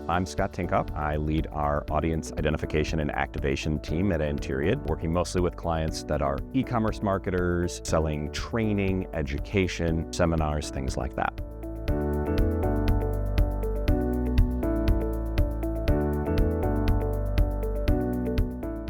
I'm Scott Tinkoff. I lead our audience identification and activation team at Anteriad, working mostly with clients that are e-commerce marketers, selling training, education, seminars, things like that.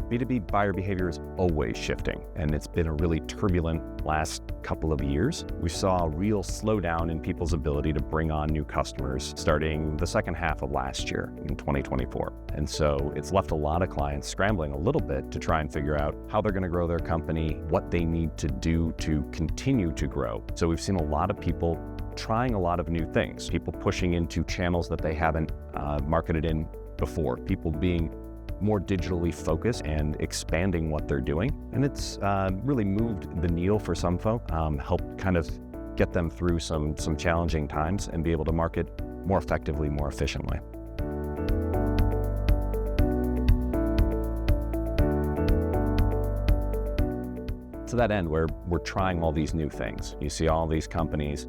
B2B buyer behavior is always shifting, and it's been a really turbulent last couple of years. We saw a real slowdown in people's ability to bring on new customers starting the second half of last year in 2024. And so it's left a lot of clients scrambling a little bit to try and figure out how they're going to grow their company, what they need to do to continue to grow. So we've seen a lot of people trying a lot of new things, people pushing into channels that they haven't marketed in before, people being more digitally focused and expanding what they're doing. And it's really moved the needle for some folk, helped kind of get them through some challenging times and be able to market more effectively, more efficiently. To that end, we're trying all these new things. You see all these companies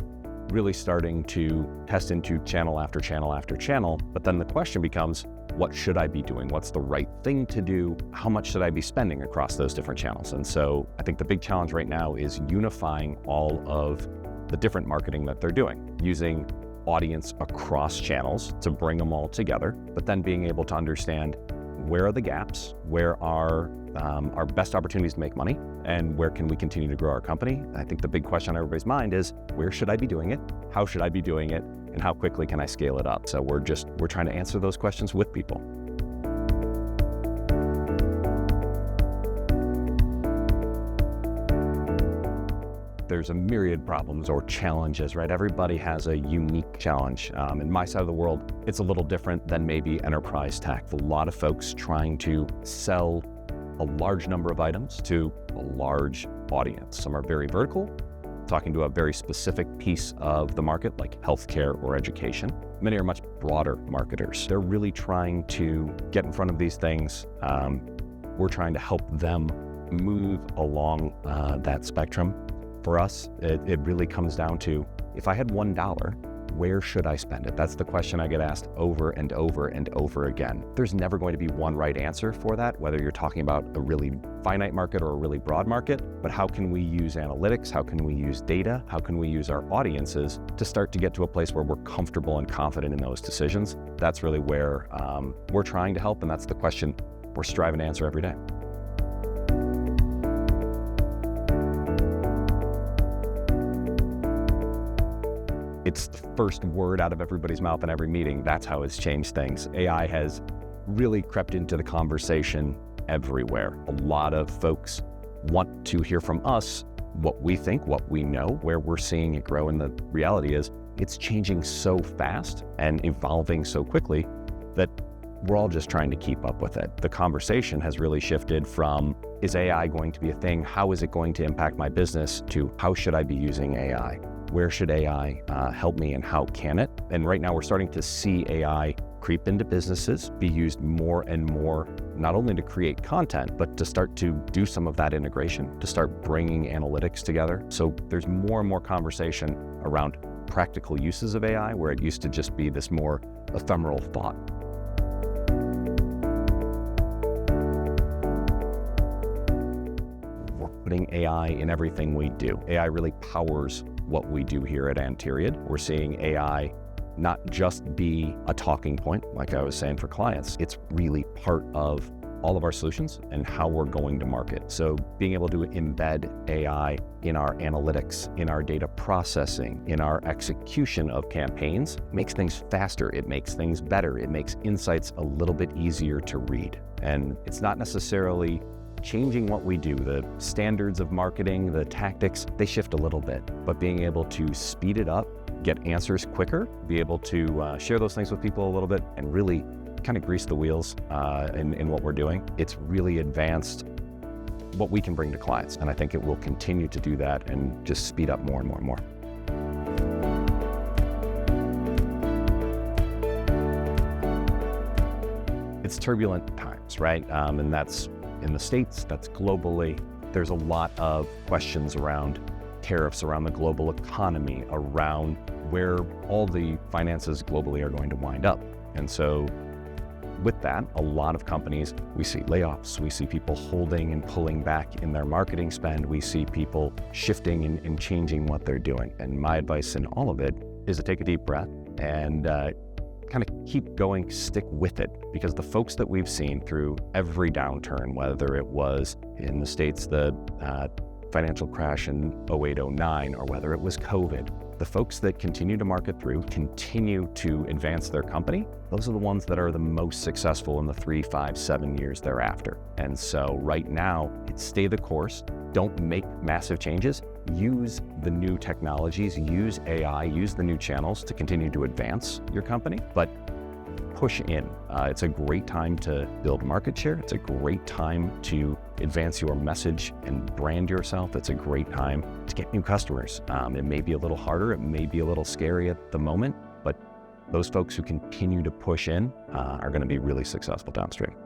really starting to test into channel after channel after channel, but then the question becomes, what should I be doing? What's the right thing to do? How much should I be spending across those different channels? And so I think the big challenge right now is unifying all of the different marketing that they're doing, using audience across channels to bring them all together, but then being able to understand where are the gaps, where are our best opportunities to make money, and where can we continue to grow our company? I think the big question on everybody's mind is, where should I be doing it? How should I be doing it? And how quickly can I scale it up? So we're trying to answer those questions with people. There's a myriad problems or challenges, right? Everybody has a unique challenge. In my side of the world, it's a little different than maybe enterprise tech. A lot of folks trying to sell a large number of items to a large audience. Some are very vertical, talking to a very specific piece of the market like healthcare or education. Many are much broader marketers. They're really trying to get in front of these things. We're trying to help them move along that spectrum. For us, it really comes down to, if I had $1, where should I spend it? That's the question I get asked over and over and over again. There's never going to be one right answer for that, whether you're talking about a really finite market or a really broad market, but how can we use analytics? How can we use data? How can we use our audiences to start to get to a place where we're comfortable and confident in those decisions? That's really where we're trying to help, and that's the question we're striving to answer every day. It's the first word out of everybody's mouth in every meeting. That's how it's changed things. AI has really crept into the conversation everywhere. A lot of folks want to hear from us what we think, what we know, where we're seeing it grow. And the reality is it's changing so fast and evolving so quickly that we're all just trying to keep up with it. The conversation has really shifted from, is AI going to be a thing? How is it going to impact my business? To how should I be using AI? Where should AI help me and how can it? And right now we're starting to see AI creep into businesses, be used more and more, not only to create content, but to start to do some of that integration, to start bringing analytics together. So there's more and more conversation around practical uses of AI, where it used to just be this more ephemeral thought. We're putting AI in everything we do. AI really powers what we do here at Anteriad. We're seeing AI not just be a talking point, like I was saying for clients, it's really part of all of our solutions and how we're going to market. So being able to embed AI in our analytics, in our data processing, in our execution of campaigns makes things faster, it makes things better, it makes insights a little bit easier to read. And it's not necessarily changing what we do. The standards of marketing, the tactics, they shift a little bit, but being able to speed it up, get answers quicker, be able to share those things with people a little bit and really kind of grease the wheels in what we're doing. It's really advanced what we can bring to clients. And I think it will continue to do that and just speed up more and more and more. It's turbulent times, right? And that's in the States, that's globally. There's a lot of questions around tariffs, around the global economy, around where all the finances globally are going to wind up. And so with that, a lot of companies, we see layoffs, we see people holding and pulling back in their marketing spend, we see people shifting and changing what they're doing. And my advice in all of it is to take a deep breath and kind of keep going, stick with it, because the folks that we've seen through every downturn, whether it was in the States, the financial crash in 08-09, or whether it was COVID, the folks that continue to market through, continue to advance their company, those are the ones that are the most successful in the 3, 5, 7 years thereafter. And so right now, it's stay the course, don't make massive changes, use the new technologies, use AI, use the new channels to continue to advance your company, but push in. It's a great time to build market share. It's a great time to advance your message and brand yourself. It's a great time to get new customers. It may be a little harder, it may be a little scary at the moment, but those folks who continue to push in are going to be really successful downstream.